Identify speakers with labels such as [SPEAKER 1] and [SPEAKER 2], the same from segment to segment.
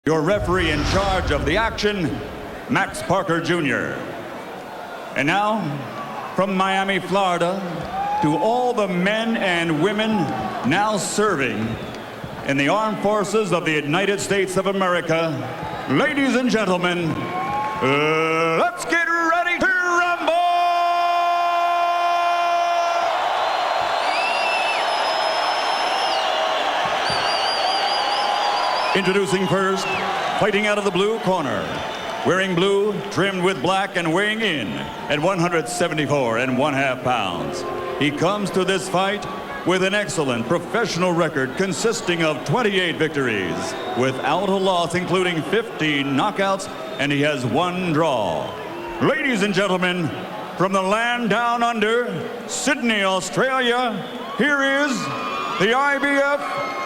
[SPEAKER 1] Your referee in charge of the action, Max Parker Jr. And now, from Miami, Florida, to all the men and women now serving in the armed forces of the United States of America, ladies and gentlemen, let's get ready to rumble! Introducing first, fighting out of the blue corner, wearing blue, trimmed with black, and weighing in at 174.5 pounds. He comes to this fight with an excellent professional record consisting of 28 victories, without a loss, including 50 knockouts, and he has 1 draw. Ladies and gentlemen, from the land down under, Sydney, Australia, here is the IBF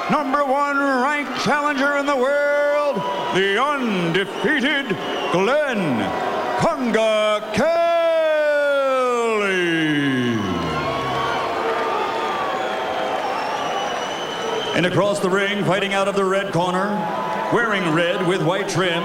[SPEAKER 1] #1 ranked challenger in the world, the undefeated Glen Kelly. And across the ring, fighting out of the red corner, wearing red with white trim,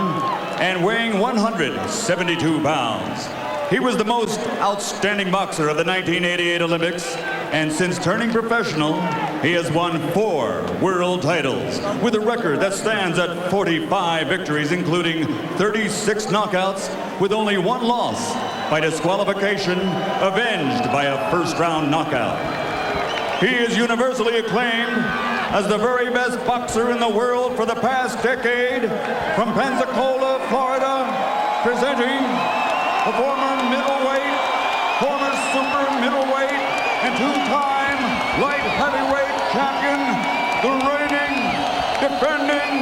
[SPEAKER 1] and weighing 172 pounds. He was the most outstanding boxer of the 1988 Olympics, and since turning professional, he has won 4 world titles, with a record that stands at 45 victories, including 36 knockouts, with only 1 loss by disqualification, avenged by a first-round knockout. He is universally acclaimed as the very best boxer in the world for the past decade. From Pensacola, Florida, presenting the former middleweight, former super middleweight, and 2-time light heavyweight champion, the reigning, defending,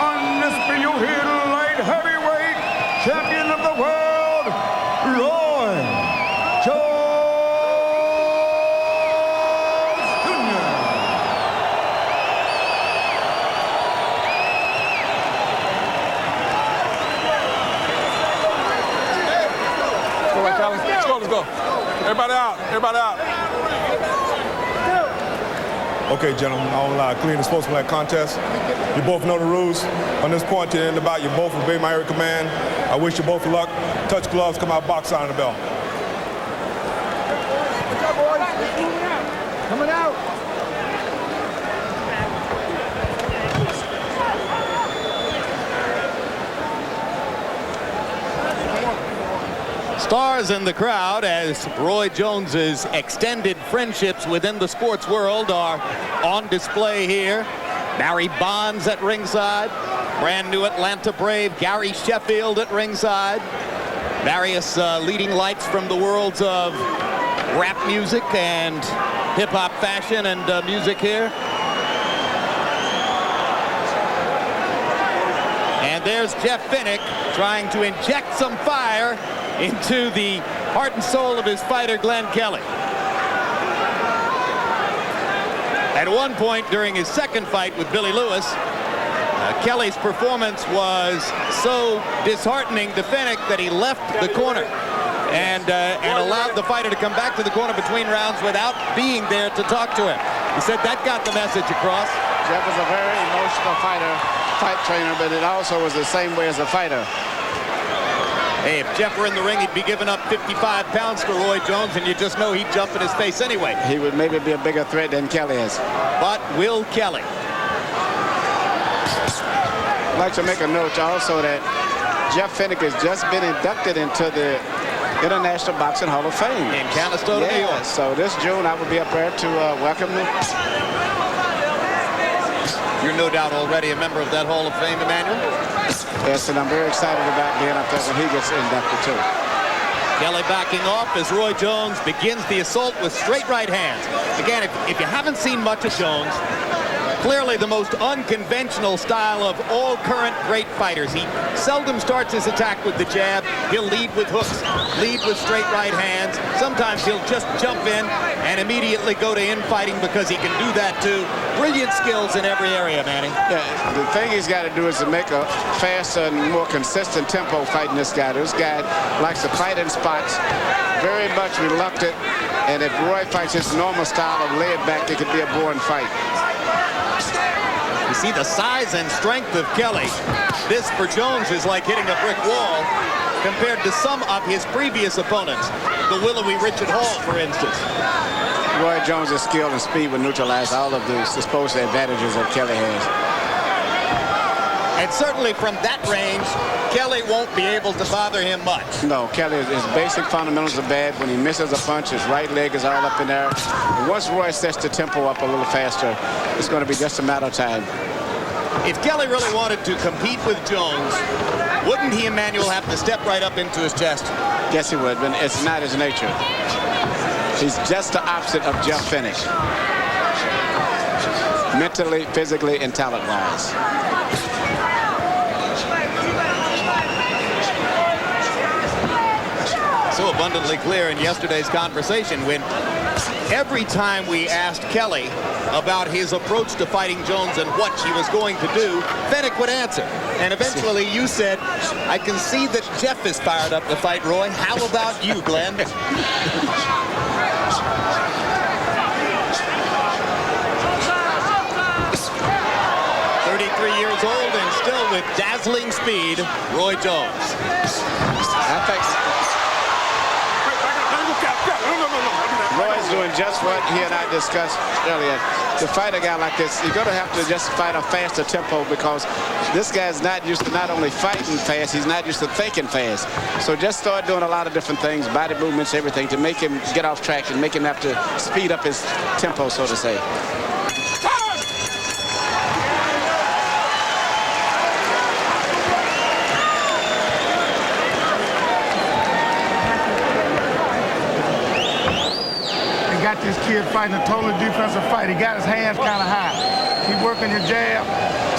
[SPEAKER 1] undisputed light heavyweight champion of the world, Roy Jones Jr.
[SPEAKER 2] All right, fellas, let's go, let's go. Everybody out, everybody out.
[SPEAKER 3] Okay, gentlemen, on clean and sportsmanlike contest. You both know the rules. On this point to the end of the bout, you both obey my every command. I wish you both luck. Touch gloves, come out, box out on the bell.
[SPEAKER 2] What's up, boys? Coming out.
[SPEAKER 4] Stars in the crowd as Roy Jones's extended friendships within the sports world are on display here. Barry Bonds at ringside, brand new Atlanta Brave Gary Sheffield at ringside. Various leading lights from the worlds of rap music and hip-hop fashion and music here. And there's Jeff Finnick trying to inject some fire into the heart and soul of his fighter, Glen Kelly. At one point during his second fight with Billy Lewis, Kelly's performance was so disheartening to Finnick that he left the corner and allowed the fighter to come back to the corner between rounds without being there to talk to him. He said that got the message across.
[SPEAKER 5] Jeff was a very emotional fight trainer, but it also was the same way as a fighter.
[SPEAKER 4] Hey, if Jeff were in the ring, he'd be giving up 55 pounds for Roy Jones, and you just know he'd jump in his face anyway.
[SPEAKER 5] He would maybe be a bigger threat than Kelly is.
[SPEAKER 4] But will Kelly?
[SPEAKER 5] I'd like to make a note also that Jeff Finnick has just been inducted into the International Boxing Hall of Fame.
[SPEAKER 4] In Canastota, New York.
[SPEAKER 5] So this June, I will be up there to welcome him.
[SPEAKER 4] You're no doubt already a member of that Hall of Fame, Emmanuel.
[SPEAKER 5] Yes, and I'm very excited about being up there when he gets inducted too.
[SPEAKER 4] Kelly backing off as Roy Jones begins the assault with straight right hands. Again, if you haven't seen much of Jones, clearly the most unconventional style of all current great fighters. He seldom starts his attack with the jab. He'll lead with hooks, lead with straight right hands. Sometimes he'll just jump in and immediately go to infighting because he can do that too. Brilliant skills in every area, Manny.
[SPEAKER 5] Yeah, the thing he's got to do is to make a faster and more consistent tempo fighting this guy. This guy likes to fight in spots, very much reluctant, and if Roy fights his normal style of laid back, it could be a boring fight.
[SPEAKER 4] You see the size and strength of Kelly. This for Jones is like hitting a brick wall compared to some of his previous opponents. The willowy Richard Hall, for instance.
[SPEAKER 5] Roy Jones' skill and speed will neutralize all of the supposed advantages that Kelly has.
[SPEAKER 4] And certainly from that range, Kelly won't be able to bother him much.
[SPEAKER 5] No, Kelly, his basic fundamentals are bad. When he misses a punch, his right leg is all up in there. And once Roy sets the tempo up a little faster, it's going to be just a matter of time.
[SPEAKER 4] If Kelly really wanted to compete with Jones, wouldn't he, Emmanuel, have to step right up into his chest?
[SPEAKER 5] Yes, he would, but it's not his nature. He's just the opposite of Jeff Finish. Mentally, physically, and talent-wise.
[SPEAKER 4] So abundantly clear in yesterday's conversation when every time we asked Kelly about his approach to fighting Jones and what he was going to do, Fennick would answer. And eventually you said, I can see that Jeff is fired up to fight Roy. How about you, Glenn? 33 years old and still with dazzling speed, Roy Jones.
[SPEAKER 5] Roy's doing just what he and I discussed earlier. To fight a guy like this, you're going to have to just fight a faster tempo because this guy's not used to not only fighting fast, he's not used to thinking fast. So just start doing a lot of different things, body movements, everything, to make him get off track and make him have to speed up his tempo, so to say.
[SPEAKER 6] Got this kid fighting a totally defensive fight. He got his hands kind of high. Keep working your jab,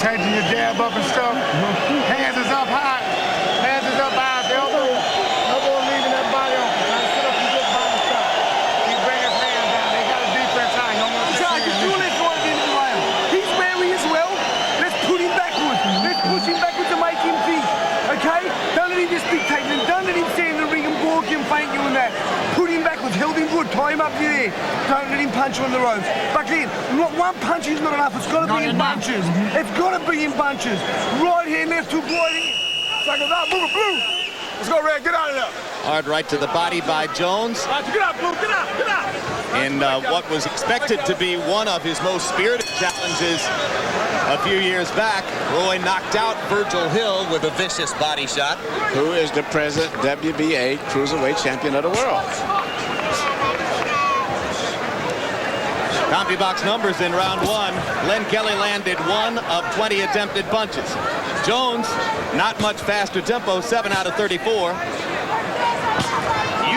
[SPEAKER 6] changing your jab up and stuff. Hands is up high. Hands is up high. Elbow leaving that body open. Trying to sit up and get body shot. Keep bringing his hands down. They got a defense high. You don't want to
[SPEAKER 7] Josh, he's doing it going into the round. He's wary as well. Let's put him backwards. Let's push him backwards to make him think. Okay? Don't let him just be taking him. Don't let him stand in the ring and walk him, feint you and that. Put him backwards. Held him good. Tie him up there. Don't let him punch you on the ropes. But then, not one punch is not enough. It's got to be in bunches. It's got to be in bunches. Right hand, left hook, right hand. Like that. Move it, Blue.
[SPEAKER 2] Let's go, Red. Get out of there.
[SPEAKER 4] Hard right to the body by Jones.
[SPEAKER 2] Get out, Blue. Get out. Get out.
[SPEAKER 4] In what was expected to be one of his most spirited challenges a few years back, Roy knocked out Virgil Hill with a vicious body shot.
[SPEAKER 5] Who is the present WBA Cruiserweight Champion of the world?
[SPEAKER 4] CompuBox numbers in round one. Glen Kelly landed 1 of 20 attempted punches. Jones, not much faster tempo, 7 out of 34.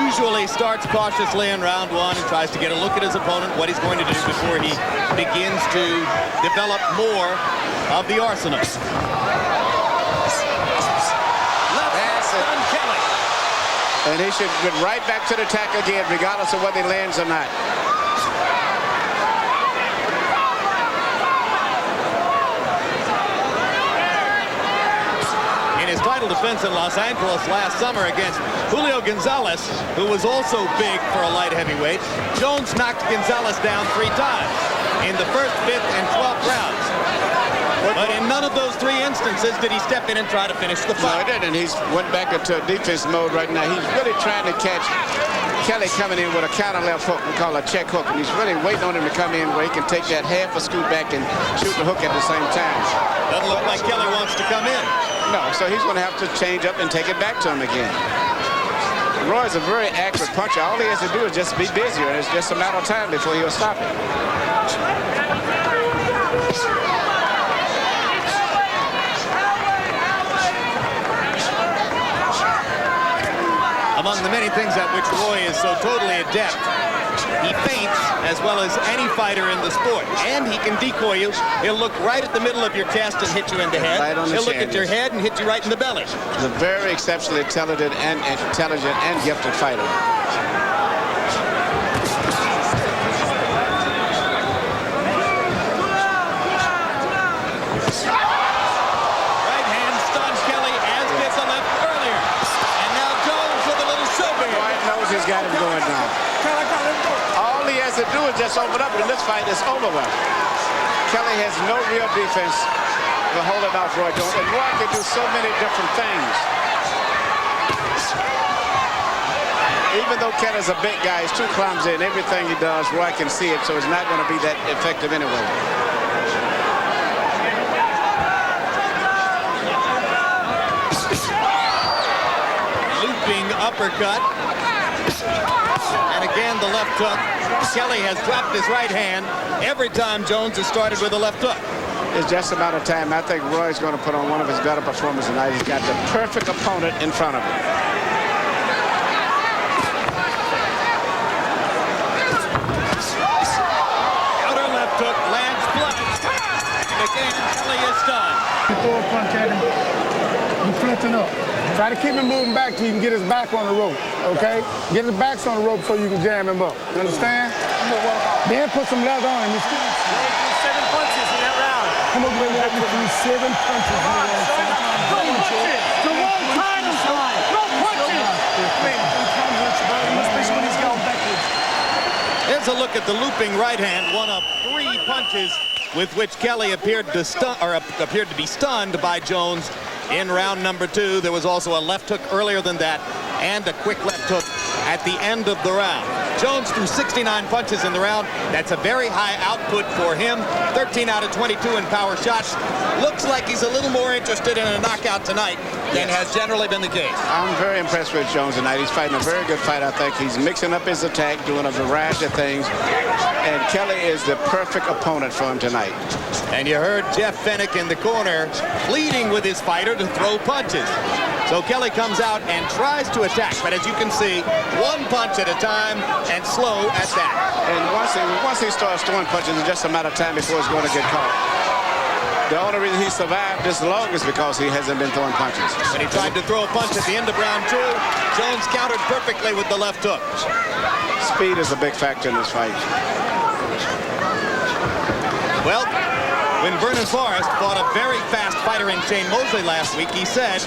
[SPEAKER 4] Usually starts cautiously in round one and tries to get a look at his opponent, what he's going to do before he begins to develop more of the arsenal. Left on Kelly.
[SPEAKER 5] And he should get right back to the attack again, regardless of whether he lands or not.
[SPEAKER 4] His title defense in Los Angeles last summer against Julio Gonzalez, who was also big for a light heavyweight. Jones knocked Gonzalez down 3 times in the 1st, 5th, and 12th rounds. But in none of those 3 instances did he step in and try to finish the fight.
[SPEAKER 5] No, he didn't. He's went back into defense mode right now. He's really trying to catch Kelly coming in with a counter left hook, we call a check hook, and he's really waiting on him to come in where he can take that half a scoot back and shoot the hook at the same time.
[SPEAKER 4] Doesn't look like Kelly wants to come in.
[SPEAKER 5] No, so he's going to have to change up and take it back to him again. Roy's a very accurate puncher. All he has to do is just be busier, and it's just a matter of time before he'll stop it.
[SPEAKER 4] Among the many things at which Roy is so totally adept, he feints as well as any fighter in the sport. And he can decoy you. He'll look right at the middle of your chest and hit you in the head.
[SPEAKER 5] Right on the
[SPEAKER 4] He'll look
[SPEAKER 5] chin,
[SPEAKER 4] at your head and hit you right in the belly.
[SPEAKER 5] He's a very exceptionally talented and gifted fighter.
[SPEAKER 4] Right hand stuns Kelly, as did the left earlier. And now Jones with a little showman.
[SPEAKER 5] Roy knows he's got him going now. All he has to do is just open up, and this fight is over with. Kelly has no real defense for holding off Roy Jones. And Roy can do so many different things. Even though Kelly's a big guy, he's too clumsy, and everything he does, Roy can see it, so it's not going to be that effective anyway.
[SPEAKER 4] Looping uppercut. And again, the left hook. Kelly has dropped his right hand every time Jones has started with a left hook.
[SPEAKER 5] It's just a matter of time. I think Roy's going to put on one of his better performances tonight. He's got the perfect opponent in front of him.
[SPEAKER 4] Outer left hook lands flush. And again, Kelly is done.
[SPEAKER 6] You throw a punch at him, you flinching up. Try to keep him moving back till you can get his back on the rope, okay? Get his back on the rope so you can jam him up. You understand? Then put some leather on him.
[SPEAKER 7] 7 punches in that round.
[SPEAKER 6] Come on, we're walking through 7 punches.
[SPEAKER 7] No punches. The wrong title. No punches. Especially when he's going backwards.
[SPEAKER 4] Here's a look at the looping right hand, one of 3 punches with which Kelly appeared to be stunned by Jones in round number 2. There was also a left hook earlier than that and a quick left hook at the end of the round. Jones threw 69 punches in the round. That's a very high output for him. 13 out of 22 in power shots. Looks like he's a little more interested in a knockout tonight than has generally been the case.
[SPEAKER 5] I'm very impressed with Jones tonight. He's fighting a very good fight, I think. He's mixing up his attack, doing a variety of things. And Kelly is the perfect opponent for him tonight.
[SPEAKER 4] And you heard Jeff Fennick in the corner pleading with his fighter to throw punches. So Kelly comes out and tries to attack, but as you can see, 1 punch at a time and slow at that.
[SPEAKER 5] And once he starts throwing punches, it's just a matter of time before he's going to get caught. The only reason he survived this long is because he hasn't been throwing punches.
[SPEAKER 4] When he tried to throw a punch at the end of round 2, Jones countered perfectly with the left hook.
[SPEAKER 5] Speed is a big factor in this fight.
[SPEAKER 4] Well, when Vernon Forrest fought a very fast fighter in Shane Mosley last week, he said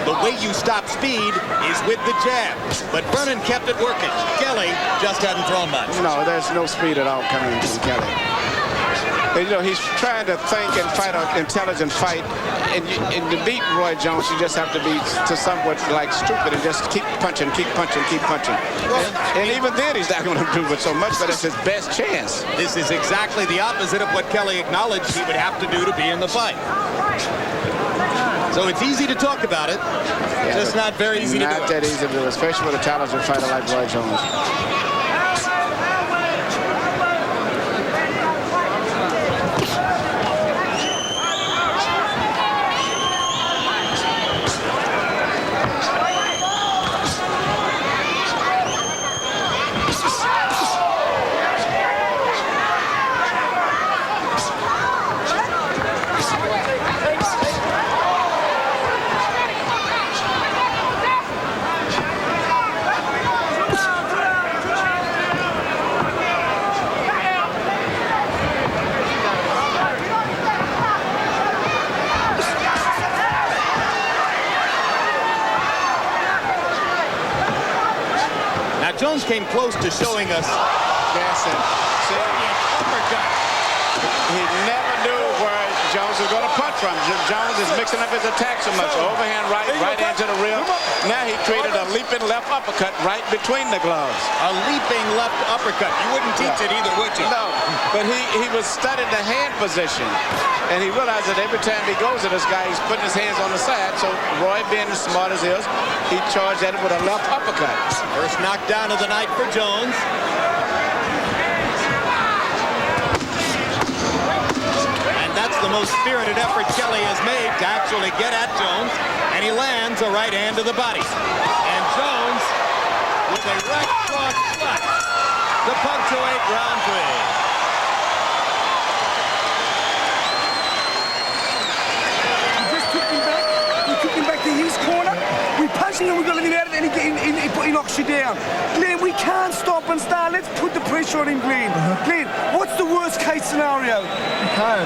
[SPEAKER 4] the way you stop speed is with the jab. But Vernon kept it working. Kelly just hadn't thrown much.
[SPEAKER 5] No, there's no speed at all coming from Kelly. And, you know, he's trying to think and fight an intelligent fight. And to beat Roy Jones, you just have to be to somewhat like stupid and just keep punching, keep punching, keep punching. And even then, he's not going to do it so much, but it's his best chance.
[SPEAKER 4] This is exactly the opposite of what Kelly acknowledged he would have to do to be in the fight. So it's easy to talk about it, just not very easy to do it.
[SPEAKER 5] Not that easy to do, especially with a talented fighter like Roy Jones.
[SPEAKER 4] Jones came close to showing us.
[SPEAKER 5] Yes, and see,
[SPEAKER 4] Uppercut.
[SPEAKER 5] he never knew where Jones was going to punch from. Jones is mixing up his attack so much. Overhand right hand to the rear. Now he created a leaping left uppercut right between the gloves.
[SPEAKER 4] A leaping left uppercut. You wouldn't teach it either, would you?
[SPEAKER 5] No, but he was studying the hand position. And he realized that every time he goes to this guy, he's putting his hands on the side. So Roy, being as smart as he is, he charged at it with a left uppercut.
[SPEAKER 4] First knockdown of the night for Jones. And that's the most spirited effort Kelly has made to actually get at Jones. And he lands a right hand to the body. And Jones with a right cross flush to punctuate round 3.
[SPEAKER 7] Took him back to his corner. We punched him and we got him out of it, and he knocks you down. Glen, we can't stop and start. Let's put the pressure on him, Glen. Glen, what's the worst case scenario?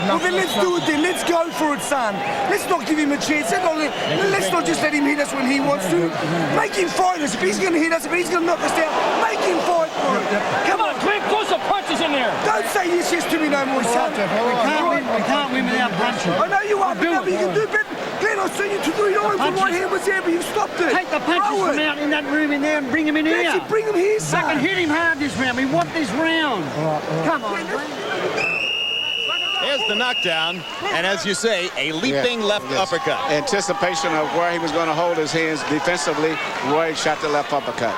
[SPEAKER 7] Well, then let's do it then. Let's go for it, son. Let's not give him a chance. Let's not just let him hit us when he wants to. Make him fight us. If he's going to hit us, if he's going to knock us down, make him fight for it.
[SPEAKER 8] Come on, Glen, put some punches in there.
[SPEAKER 7] Don't say yes to me no more, son.
[SPEAKER 8] We can't win without punching.
[SPEAKER 7] I know you are, but now you can do better. Glen, I seen you to do it. The right hand was there, but you stopped it.
[SPEAKER 8] Take the punches from out in that room in there and bring him in here.
[SPEAKER 7] That's it, bring him here, son.
[SPEAKER 8] I can hit him hard this round. We want this round. Come on, Glen.
[SPEAKER 4] There's the knockdown, and as you say, a leaping left uppercut.
[SPEAKER 5] Anticipation of where he was going to hold his hands defensively, Roy shot the left uppercut.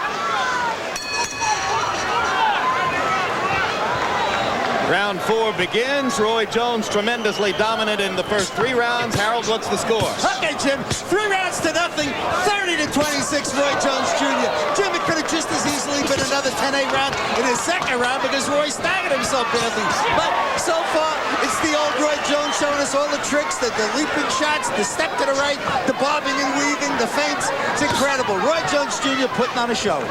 [SPEAKER 4] Round 4 begins. Roy Jones tremendously dominant in the first 3 rounds. Harold, what's the score?
[SPEAKER 9] Okay, Jim, 3 rounds to nothing, 30-26, Roy Jones Jr. Jim, it could have just as easily been another 10-8 round in his second round because Roy staggered himself badly. But so far, it's the old Roy Jones showing us all the tricks, the leaping shots, the step to the right, the bobbing and weaving, the feints. It's incredible. Roy Jones Jr. putting on a show.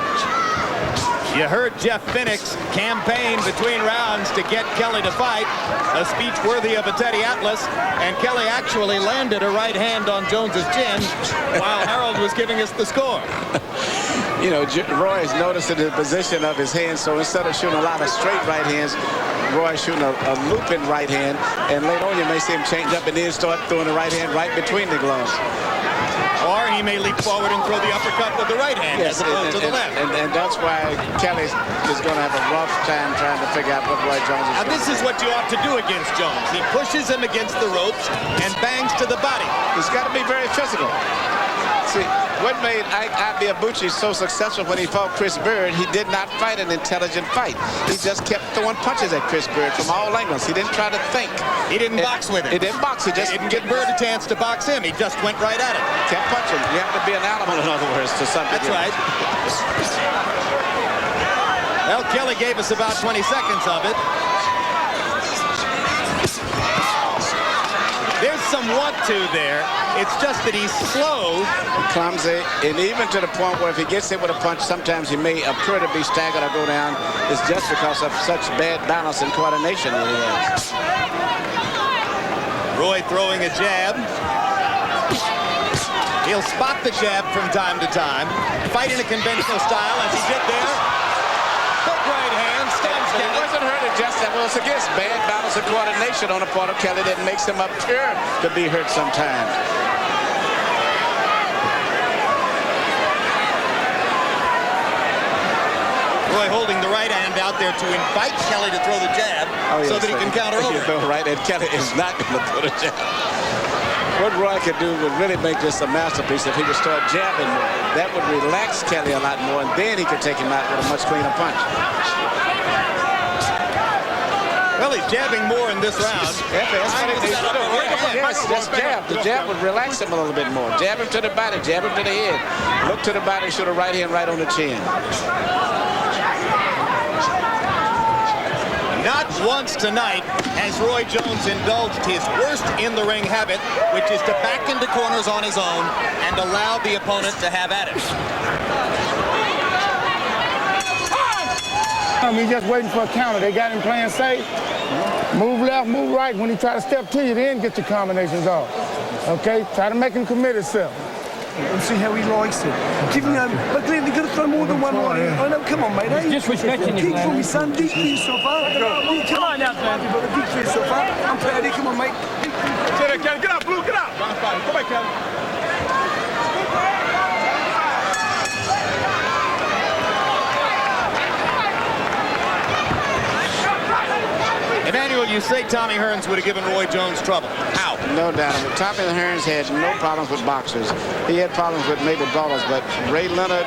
[SPEAKER 4] You heard Jeff Finnick's campaign between rounds to get Kelly to fight, a speech worthy of a Teddy Atlas, and Kelly actually landed a right hand on Jones's chin while Harold was giving us the score.
[SPEAKER 5] You know, Roy is noticing the position of his hands, so instead of shooting a lot of straight right hands, Roy's shooting a looping right hand, and later on you may see him change up and then start throwing the right hand right between the gloves.
[SPEAKER 4] Or he may leap forward and throw the uppercut with the right hand as opposed to the left.
[SPEAKER 5] And that's why Kelly is going to have a rough time trying to figure out what Roy Jones is
[SPEAKER 4] doing. Now this is what you ought to do against Jones. He pushes him against the ropes and bangs to the body.
[SPEAKER 5] He's got to be very physical. See, what made Ike Abiabuchi so successful when he fought Chris Bird, he did not fight an intelligent fight. He just kept throwing punches at Chris Bird from all angles. He didn't try to think.
[SPEAKER 4] He didn't box with him.
[SPEAKER 5] He didn't box. He didn't
[SPEAKER 4] get Bird a chance to box him. He just went right at it.
[SPEAKER 5] Kept punching. You have to be an animal, in other words, to something.
[SPEAKER 4] That's right. Well, Kelly gave us about 20 seconds of it. There's some want-to there. It's just that he's slow.
[SPEAKER 5] Clumsy, and even to the point where if he gets hit with a punch, sometimes he may appear to be staggered or go down. It's just because of such bad balance and coordination that he has.
[SPEAKER 4] Roy throwing a jab. He'll spot the jab from time to time. Fight in a conventional style as he did there. Hook right hand, stabs Kelly.
[SPEAKER 5] It wasn't hurt, it just that was against bad balance and coordination on the part of Kelly that makes him appear to be hurt sometimes.
[SPEAKER 4] Roy holding the right hand out there to invite Kelly to throw the jab so that he can counter over.
[SPEAKER 5] Right, and Kelly is not going to throw the jab. What Roy could do would really make this a masterpiece if he could start jabbing more. That would relax Kelly a lot more, and then he could take him out with a much cleaner punch.
[SPEAKER 4] Well, he's jabbing more in this round.
[SPEAKER 5] Yes, just jab. The jab would relax him a little bit more. Jab him to the body, jab him to the head. Look to the body, shoot a right hand right on the chin.
[SPEAKER 4] Not once tonight has Roy Jones indulged his worst in-the-ring habit, which is to back into corners on his own and allow the opponent to have at it.
[SPEAKER 6] He's just waiting for a counter. They got him playing safe. Move left, move right. When he try to step to you, then get your combinations off. Okay? Try to make him commit himself.
[SPEAKER 7] And see how he likes it. Give me but Glen, you got to throw more than one right. I know, come on, mate.
[SPEAKER 8] He's disrespecting you,
[SPEAKER 7] Kick for me, son. Deep for yourself up. Come on now, man. Deep for yourself up. I'm proud of you. Come on, mate.
[SPEAKER 2] Get out, Blue. Get out. Go back, Kelly.
[SPEAKER 4] Emmanuel, you say Tommy Hearns would have given Roy Jones trouble. How?
[SPEAKER 5] No doubt. Tommy Hearns had no problems with boxers. He had problems with maybe ballers, but Ray Leonard,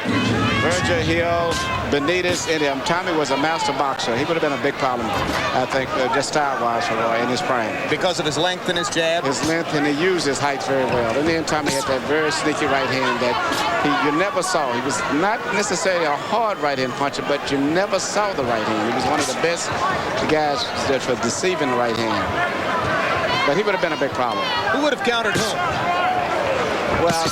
[SPEAKER 5] Virgil Hill, Benitez, and Tommy was a master boxer. He would have been a big problem, I think, just style-wise for Roy in his prime.
[SPEAKER 4] Because of his length and his jab?
[SPEAKER 5] His length, and he used his height very well. And then Tommy had that very sneaky right hand that you never saw. He was not necessarily a hard right-hand puncher, but you never saw the right hand. He was one of the best guys that for deceiving the right hand. But he would have been a big problem.
[SPEAKER 4] Who would have countered whom?
[SPEAKER 5] Well,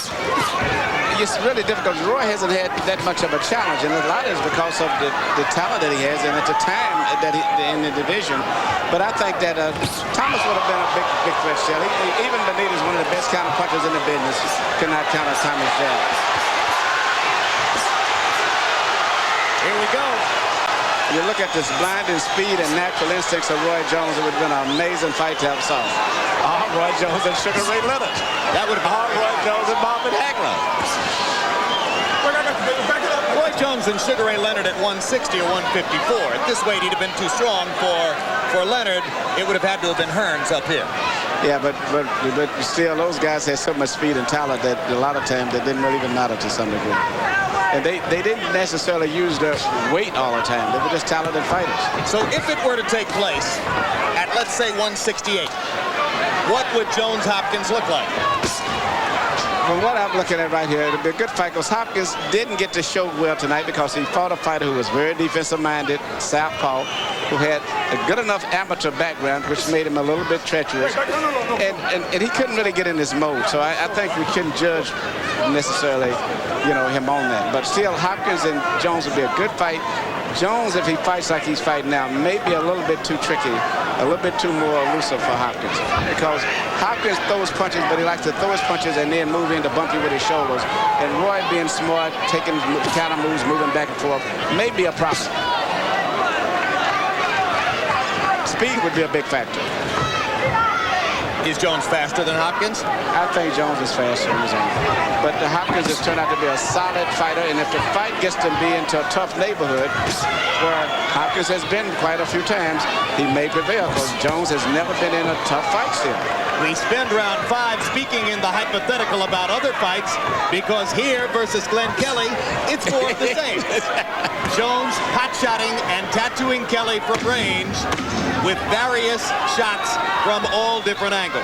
[SPEAKER 5] it's really difficult. Roy hasn't had that much of a challenge, and a lot is because of the talent that he has and at the time that in the division. But I think that Thomas would have been a big threat still. Even Benitez, one of the best counter punchers in the business, cannot counter Thomas jab.
[SPEAKER 4] Here we go.
[SPEAKER 5] You look at this blinding speed and natural instincts of Roy Jones, it would have been an amazing fight to have saw. Roy Jones and Sugar Ray Leonard.
[SPEAKER 4] That would have been
[SPEAKER 5] Roy Jones and Marvin Hagler.
[SPEAKER 4] Roy Jones and Sugar Ray Leonard at 160 or 154. At this weight, he'd have been too strong for Leonard. It would have had to have been Hearns up here.
[SPEAKER 5] Yeah, but still, those guys had so much speed and talent that a lot of times they didn't really even matter to some degree. And they didn't necessarily use their weight all the time. They were just talented fighters.
[SPEAKER 4] So if it were to take place at, let's say, 168, what would Jones-Hopkins look like?
[SPEAKER 5] From what I'm looking at right here, it'll be a good fight because Hopkins didn't get to show well tonight because he fought a fighter who was very defensive-minded, southpaw, who had a good enough amateur background, which made him a little bit treacherous. And he couldn't really get in his mode. So I think we couldn't judge necessarily, him on that. But still, Hopkins and Jones would be a good fight. Jones, if he fights like he's fighting now, may be a little bit too tricky, a little bit too more elusive for Hopkins. Because Hopkins throws punches, but he likes to throw his punches and then move into bumpy with his shoulders. And Roy being smart, taking counter moves, moving back and forth, may be a problem. Speed would be a big factor.
[SPEAKER 4] Is Jones faster than Hopkins?
[SPEAKER 5] I think Jones is faster than his own. But Hopkins has turned out to be a solid fighter, and if the fight gets to be into a tough neighborhood, where Hopkins has been quite a few times, he may prevail, because Jones has never been in a tough fight still.
[SPEAKER 4] We spend round 5 speaking in the hypothetical about other fights, because here versus Glen Kelly, it's more of the same. Jones hot-shotting and tattooing Kelly from range with various shots from all different angles.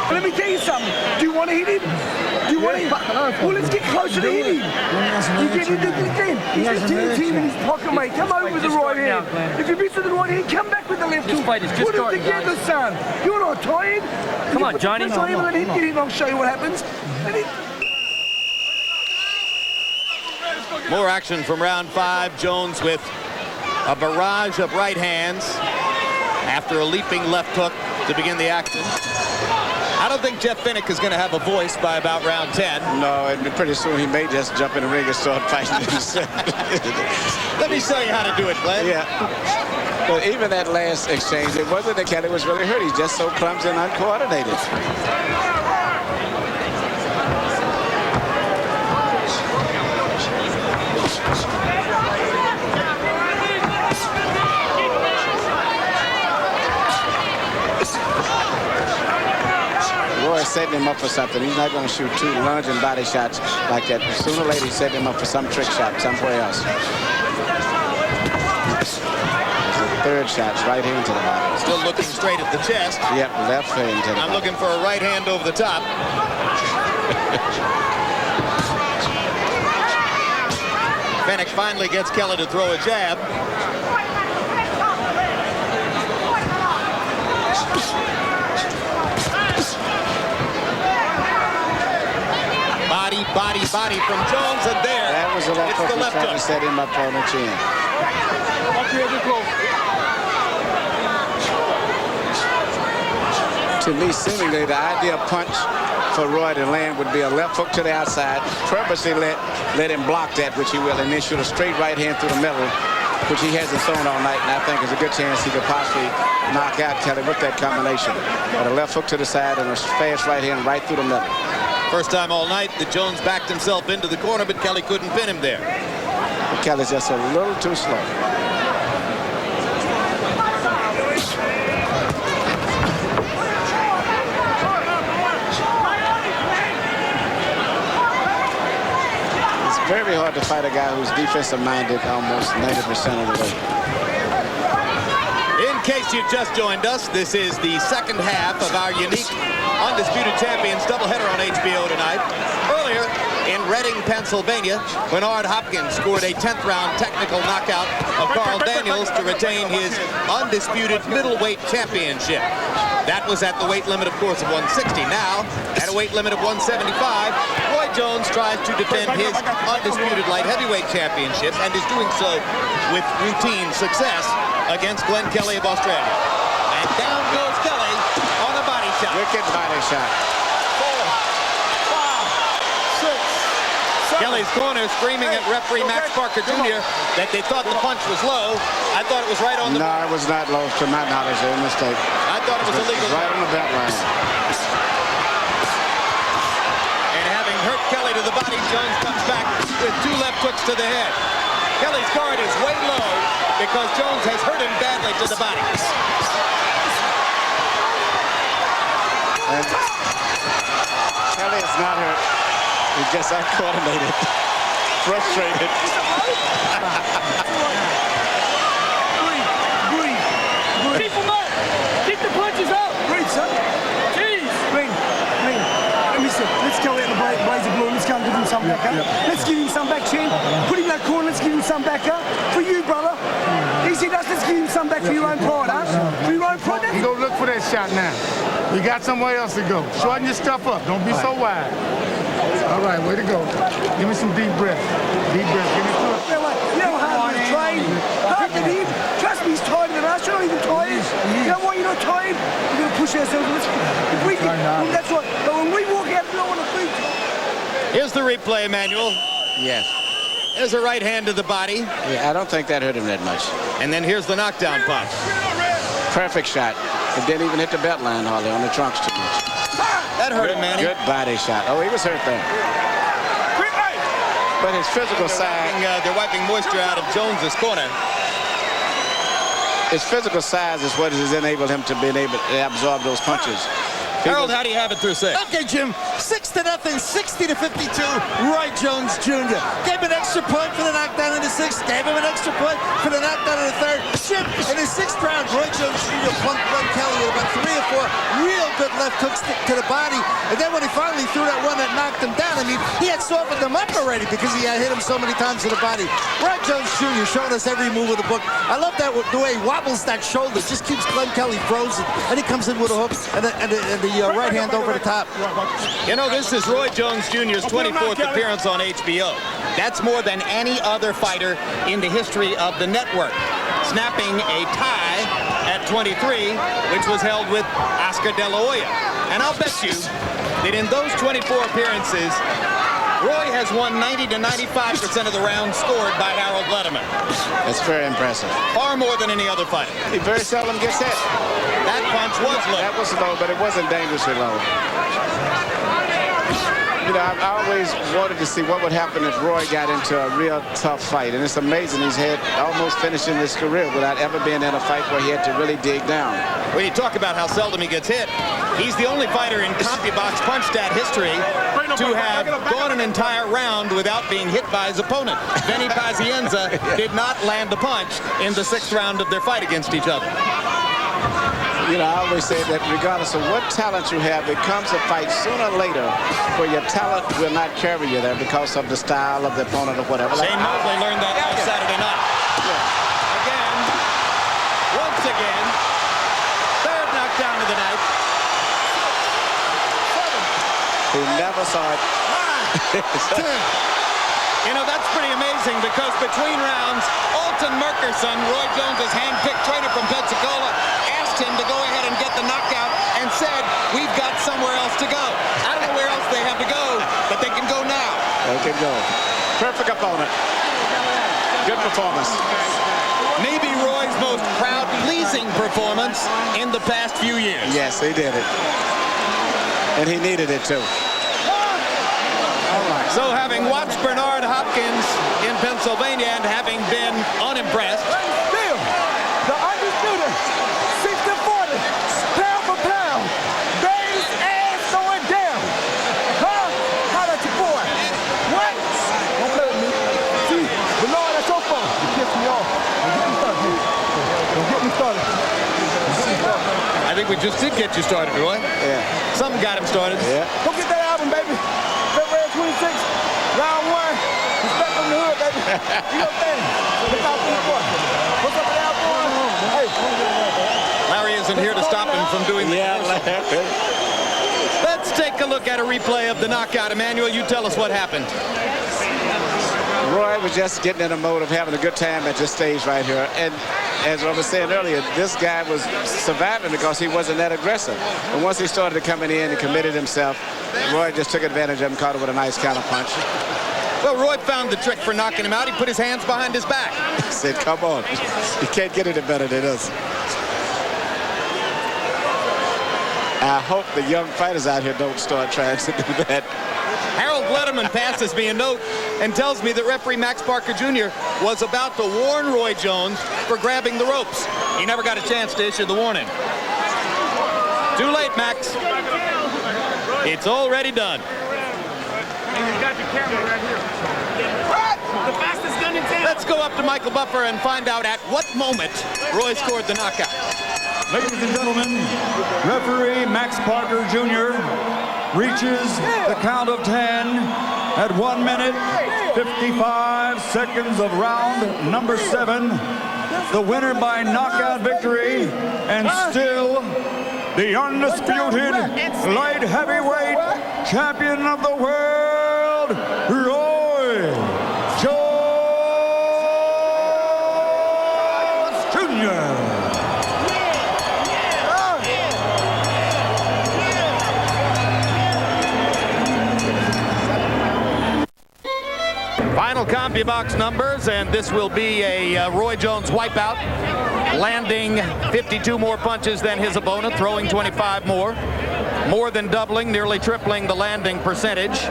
[SPEAKER 7] Let me tell you something. Do you want to hit him? Do you want to hit him? Well, let's get closer to hit him. You get him again. He's just team in his pocket, mate. Come over with the right hand. If you miss with the right hand, come back with the left hook. Put it together, son. You're not tired.
[SPEAKER 8] Come on, Johnny.
[SPEAKER 7] Let him get in. I'll show you what happens.
[SPEAKER 4] More action from round 5. Jones with a barrage of right hands after a leaping left hook to begin the action. I don't think Jeff Finnick is going to have a voice by about round 10.
[SPEAKER 5] No, and pretty soon he may just jump in the ring and start fighting himself.
[SPEAKER 4] Let me show you how to do it, Glenn.
[SPEAKER 5] Yeah. But even that last exchange, it wasn't that Kelly was really hurt. He's just so clumsy and uncoordinated. Setting him up for something. He's not going to shoot 2 lunge and body shots like that. Sooner or later, he's setting him up for some trick shot somewhere else. The third shot's right hand to the body.
[SPEAKER 4] Still looking straight at the chest.
[SPEAKER 5] Yep, left hand to the
[SPEAKER 4] I'm
[SPEAKER 5] body.
[SPEAKER 4] looking for a right hand over the top. Finnick finally gets Kelly to throw a jab. Body from Jones, and there.
[SPEAKER 5] That was a left hook. He tried to set him up on the chin. To me, seemingly the ideal punch for Roy to land would be a left hook to the outside, purposely let him block that, which he will, and then shoot a straight right hand through the middle, which he hasn't thrown all night, and I think there's a good chance he could possibly knock out Kelly with that combination. But a left hook to the side and a fast right hand right through the middle.
[SPEAKER 4] First time all night that Jones backed himself into the corner, but Kelly couldn't pin him there.
[SPEAKER 5] But Kelly's just a little too slow. It's very hard to fight a guy who's defensive minded almost 90% of the way.
[SPEAKER 4] In case you just joined us, this is the second half of our unique Undisputed Champions doubleheader on HBO tonight. Earlier, in Reading, Pennsylvania, Bernard Hopkins scored a 10th round technical knockout of Carl Daniels to retain his undisputed middleweight championship. That was at the weight limit, of course, of 160. Now, at a weight limit of 175, Roy Jones tries to defend his undisputed light heavyweight championship and is doing so with routine success against Glen Kelly of Australia. And down goes Kelly on a body shot.
[SPEAKER 5] Wicked body shot.
[SPEAKER 6] 4, 5, 6, 7.
[SPEAKER 4] Kelly's corner screaming at referee Max Parker Jr. that they thought the punch was low. I thought it was right on the...
[SPEAKER 5] No, it was not low to my knowledge. A mistake.
[SPEAKER 4] I thought it was illegal.
[SPEAKER 5] Right on the belt line.
[SPEAKER 4] And having hurt Kelly to the body, Jones comes back with 2 left hooks to the head. Kelly's guard is way low because Jones has hurt him badly to the body.
[SPEAKER 5] And Kelly is not hurt. He's just uncoordinated. Frustrated.
[SPEAKER 7] Breathe. Keep them up. Keep the punches up.
[SPEAKER 6] Breathe, son.
[SPEAKER 7] Jeez.
[SPEAKER 6] Glen. Let me see. Let's go in the blaze of blue. Let's go and give him some back up. Let's give him some back, Chin. Put him in that corner. Let's give him some back up. For you, brother. Easy, let's give him some back for your own pride, huh? For your own pride.
[SPEAKER 7] You go look for that shot now. You got somewhere else to go. Shorten your stuff up. Don't be so wide. All right, way to go. Give me some deep breath. Deep breath. Give me two.
[SPEAKER 6] You know how hard he's trained. Hard to him. Trust me, he's tired than us. You're not even tired. You know why you're not tired? We're going to push ourselves. If we can, well, that's right. But when we walk out, we don't want to beat.
[SPEAKER 4] Here's the replay, Emmanuel.
[SPEAKER 5] Yes.
[SPEAKER 4] There's a right hand to the body.
[SPEAKER 5] Yeah, I don't think that hurt him that much.
[SPEAKER 4] And then here's the knockdown punch.
[SPEAKER 5] Perfect shot. It didn't even hit the belt line hardly on the trunks too much.
[SPEAKER 4] That hurt him, Manny.
[SPEAKER 5] Good body shot. Oh, he was hurt there. But his physical side...
[SPEAKER 4] They're wiping moisture out of Jones's corner.
[SPEAKER 5] His physical size is what has enabled him to be able to absorb those punches.
[SPEAKER 4] Harold, how do you have it through 6?
[SPEAKER 9] Okay, Jim. 6-0, 60-52. Roy Jones Jr. Gave an extra point for the knockdown in the 6th. Gave him an extra point for the knockdown in the 3rd. Jim, in the 6th round, Roy Jones Jr. punked Glen Kelly with about 3 or 4 real good left hooks to the body. And then when he finally threw that one that knocked him down, I mean, he had softened him up already because he had hit him so many times to the body. Roy Jones Jr. showing us every move of the book. I love that the way he wobbles that shoulder. Just keeps Glen Kelly frozen. And he comes in with a hook and the right hand over the top.
[SPEAKER 4] You know, this is Roy Jones Jr.'s 24th appearance on HBO. That's more than any other fighter in the history of the network, snapping a tie at 23, which was held with Oscar De La Hoya. And I'll bet you that in those 24 appearances, Roy has won 90 to 95% of the rounds scored by Harold Letterman.
[SPEAKER 5] That's very impressive.
[SPEAKER 4] Far more than any other fighter.
[SPEAKER 5] He very seldom gets hit.
[SPEAKER 4] That punch was low.
[SPEAKER 5] That was low, but it wasn't dangerously low. You know, I always wanted to see what would happen if Roy got into a real tough fight. And it's amazing he's had almost finishing his career without ever being in a fight where he had to really dig down.
[SPEAKER 4] When you talk about how seldom he gets hit, he's the only fighter in CompuBox punch stat history to have gone an entire round without being hit by his opponent. Benny Pazienza did not land the punch in the 6th round of their fight against each other.
[SPEAKER 5] You know, I always say that regardless of what talent you have, there comes a fight sooner or later where your talent will not carry you there because of the style of the opponent or whatever.
[SPEAKER 4] Shane Mosley learned that last Saturday night. Again, once again, 3rd knockdown of the night.
[SPEAKER 5] Who never saw it.
[SPEAKER 4] You know, that's pretty amazing because between rounds, Alton Merkerson, Roy Jones' hand-picked trainer from Pensacola, asked him to go ahead and get the knockout and said, we've got somewhere else to go. I don't know where else they have to go, but they can go now.
[SPEAKER 5] They can go. Perfect opponent. Good performance.
[SPEAKER 4] Maybe Roy's most crowd-pleasing performance in the past few years.
[SPEAKER 5] Yes, he did it. And he needed it, too.
[SPEAKER 4] So having watched Bernard Hopkins in Pennsylvania and having been unimpressed,
[SPEAKER 6] Bill, the undisputed 60-40, pound for pound, base ass going down. Huh? How about your boy? What? Don't play with me. See, Bernard, that's your fault. You pissed me off. Don't get me started. Don't get me started.
[SPEAKER 4] think we just did get you started, Roy.
[SPEAKER 5] Yeah.
[SPEAKER 4] Something got him started.
[SPEAKER 5] Yeah.
[SPEAKER 6] Go get that album, baby. February 26th, round 1. Respect from the hood, baby. Do your thing. Look out for the boy. What's up with that boy? Hey.
[SPEAKER 4] Larry isn't here to stop him from doing the commercial. Let's take a look at a replay of the knockout. Emmanuel, you tell us what happened.
[SPEAKER 5] Roy was just getting in the mode of having a good time at this stage right here. And as I was saying earlier, this guy was surviving because he wasn't that aggressive. And once he started coming in and committed himself, Roy just took advantage of him, caught him with a nice counter punch.
[SPEAKER 4] Well, Roy found the trick for knocking him out. He put his hands behind his back.
[SPEAKER 5] He said, come on. You can't get any better than this. I hope the young fighters out here don't start trying to do that.
[SPEAKER 4] Harold Letterman passes me a note and tells me that referee Max Parker Jr. was about to warn Roy Jones for grabbing the ropes. He never got a chance to issue the warning. Too late, Max. It's already done.
[SPEAKER 6] You got your camera right here.
[SPEAKER 7] The fastest gun in town.
[SPEAKER 4] Let's go up to Michael Buffer and find out at what moment Roy scored the knockout.
[SPEAKER 1] Ladies and gentlemen, referee Max Parker Jr. reaches the count of 10 at 1 minute, 55 seconds of round number 7. The winner by knockout victory, and still the undisputed light heavyweight champion of the world, Roy Jones Jr.
[SPEAKER 4] Final CompuBox numbers, and this will be a Roy Jones wipeout, landing 52 more punches than his opponent, throwing 25 more than doubling, nearly tripling the landing percentage.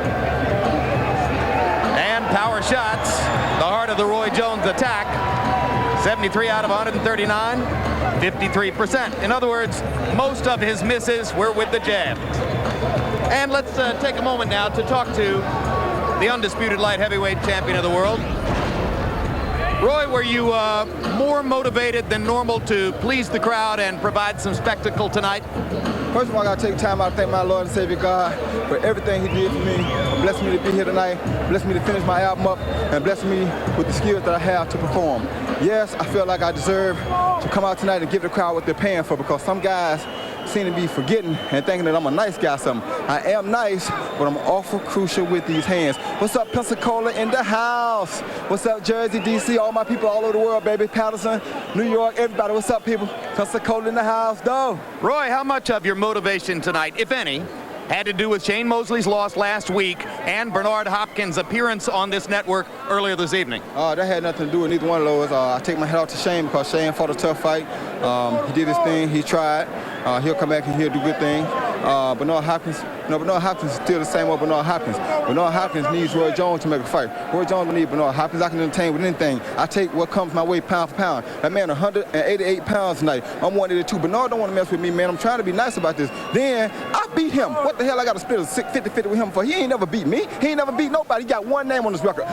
[SPEAKER 4] And power shots, the heart of the Roy Jones attack, 73 out of 139, 53%. In other words, most of his misses were with the jab. And let's take a moment now to talk to the undisputed light heavyweight champion of the world. Roy, were you more motivated than normal to please the crowd and provide some spectacle tonight?
[SPEAKER 10] First of all, I got to take time out to thank my Lord and Savior God for everything he did for me. Blessed me to be here tonight, blessed me to finish my album up, and blessed me with the skills that I have to perform. Yes, I feel like I deserve to come out tonight and give the crowd what they're paying for, because some guys seem to be forgetting and thinking that I'm a nice guy or something. I am nice, but I'm awful crucial with these hands. What's up, Pensacola in the house? What's up, Jersey, D.C., all my people all over the world, baby. Patterson, New York, everybody. What's up, people? Pensacola in the house, though.
[SPEAKER 4] Roy, how much of your motivation tonight, if any, had to do with Shane Mosley's loss last week and Bernard Hopkins' appearance on this network earlier this evening?
[SPEAKER 10] That had nothing to do with neither one of those. I take my hat off to Shane because Shane fought a tough fight. He did his thing. He tried. He'll come back and he'll do good things. Bernard Hopkins is still the same old Bernard Hopkins. Bernard Hopkins needs Roy Jones to make a fight. Roy Jones don't need Bernard Hopkins. I can entertain with anything. I take what comes my way pound for pound. That man 188 pounds tonight. I'm 182. Bernard don't want to mess with me, man. I'm trying to be nice about this. Then I beat him. What the hell I got to split a 50-50 with him for? He ain't never beat me. He ain't never beat nobody. He got one name on his record.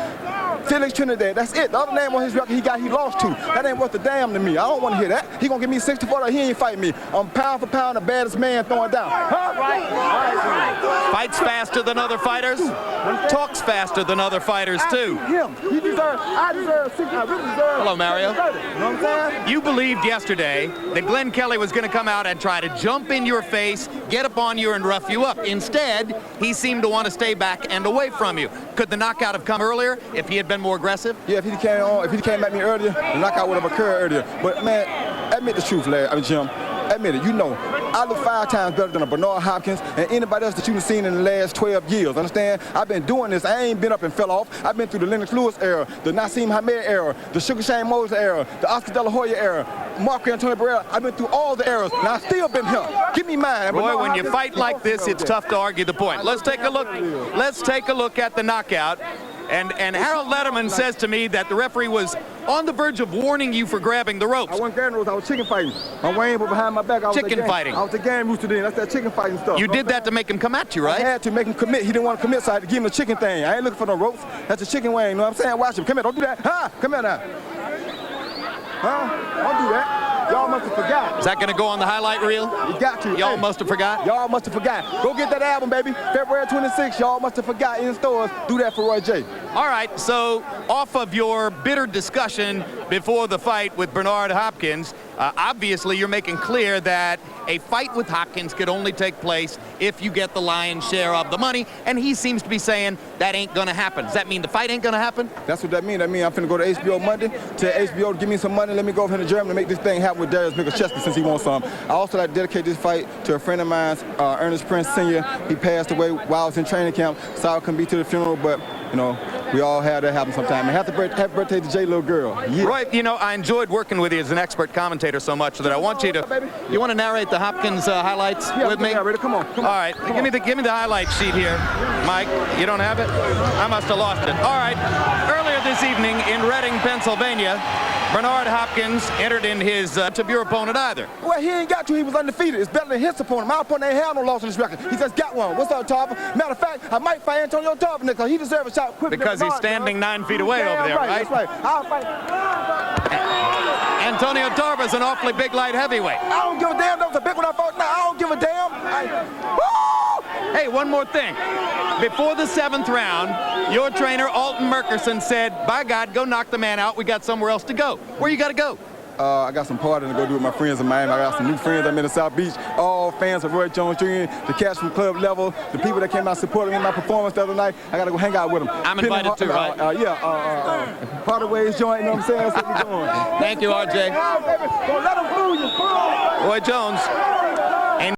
[SPEAKER 10] Felix Trinidad. That's it. The other name on his record he lost to. That ain't worth a damn to me. I don't want to hear that. He gonna give me 64. He ain't fighting me. I'm pound for pound the baddest man throwing down. Huh? Right.
[SPEAKER 4] Fights faster than other fighters, talks faster than other fighters too.
[SPEAKER 10] I deserve 60. I really deserve.
[SPEAKER 4] Hello, Mario.
[SPEAKER 10] You know what I'm saying?
[SPEAKER 4] You believed yesterday that Glen Kelly was going to come out and try to jump in your face, get up on you, and rough you up. Instead, he seemed to want to stay back and away from you. Could the knockout have come earlier if he had been more aggressive?
[SPEAKER 10] Yeah, if he came at me earlier, the knockout would have occurred earlier. But man, admit the truth, Jim. Admit it. You know, I look 5 times better than a Bernard Hopkins and anybody else that you've seen in the last 12 years. Understand? I've been doing this. I ain't been up and fell off. I've been through the Lennox Lewis era, the Nassim Hamed era, the Sugar Shane Mosley era, the Oscar De La Hoya era, Marco Antonio Barrera. I've been through all the eras, and I've still been here. Give me mine.
[SPEAKER 4] Roy, when you fight like this, it's tough to argue the point. Let's take a look. Let's take a look at the knockout. And Harold Letterman says to me that the referee was on the verge of warning you for grabbing the ropes.
[SPEAKER 10] I wasn't grabbing ropes. I was chicken fighting. My Wayne was behind my back. I was
[SPEAKER 4] chicken fighting.
[SPEAKER 10] I was the game rooster then. That's that chicken fighting stuff.
[SPEAKER 4] You did that to make him come at you, right?
[SPEAKER 10] I had to make him commit. He didn't want to commit, so I had to give him the chicken thing. I ain't looking for no ropes. That's a chicken wing. You know what I'm saying? Watch him. Come here. Don't do that. Huh? Come here now. Huh? Don't do that. Y'all must have forgot.
[SPEAKER 4] Is that going to go on the highlight reel?
[SPEAKER 10] You got to.
[SPEAKER 4] Y'all must have forgot?
[SPEAKER 10] Y'all must have forgot. Go get that album, baby. February 26th. Y'all must have forgot in stores. Do that for Roy J.
[SPEAKER 4] All right, so off of your bitter discussion before the fight with Bernard Hopkins, obviously you're making clear that a fight with Hopkins could only take place if you get the lion's share of the money, and he seems to be saying that ain't gonna happen. Does that mean the fight ain't gonna happen?
[SPEAKER 10] That's what that means. That means I'm finna go to HBO Monday, tell HBO to give me some money, let me go over here to Germany and make this thing happen with Darius Michalczewski since he wants some. I also like to dedicate this fight to a friend of mine, Ernest Prince Sr. He passed away while I was in training camp. Sorry I couldn't be to the funeral, but, you know, we all have that happen sometime. And happy birthday to J, little girl. Yeah.
[SPEAKER 4] Roy, you know, I enjoyed working with you as an expert commentator so much that I want you to, you want to narrate the Hopkins highlights with me?
[SPEAKER 10] Yeah, come on.
[SPEAKER 4] All right, give me the highlight sheet here. Mike, you don't have it? I must have lost it. All right, earlier this evening in Reading, Pennsylvania, Bernard Hopkins entered in his of your opponent either.
[SPEAKER 10] Well, he ain't got to. He was undefeated. It's better than his opponent. My opponent ain't had no loss in this record. He just got one. What's up, Tarver? Matter of fact, I might fight Antonio Tarver because he deserves a shot quick.
[SPEAKER 4] Because he's standing 9 feet away over there, right?
[SPEAKER 10] That's right. I'll fight.
[SPEAKER 4] Antonio Tarver's an awfully big light heavyweight.
[SPEAKER 10] I don't give a damn. That was a big one I fought. No, I don't give a damn.
[SPEAKER 4] Hey, one more thing. Before the 7th round, your trainer, Alton Merkerson, said, by God, go knock the man out. We got somewhere else to go. Where you got to go?
[SPEAKER 10] I got some partying to go do with my friends in Miami. I got some new friends I'm in the South Beach. All fans of Roy Jones Jr., the cats from club level, the people that came out supporting me in my performance the other night. I got to go hang out with them.
[SPEAKER 4] I'm invited too, right?
[SPEAKER 10] Hardaway's joint, you know what I'm saying? That's what we're doing.
[SPEAKER 4] Thank you, RJ.
[SPEAKER 10] Don't let them fool you.
[SPEAKER 4] Roy Jones.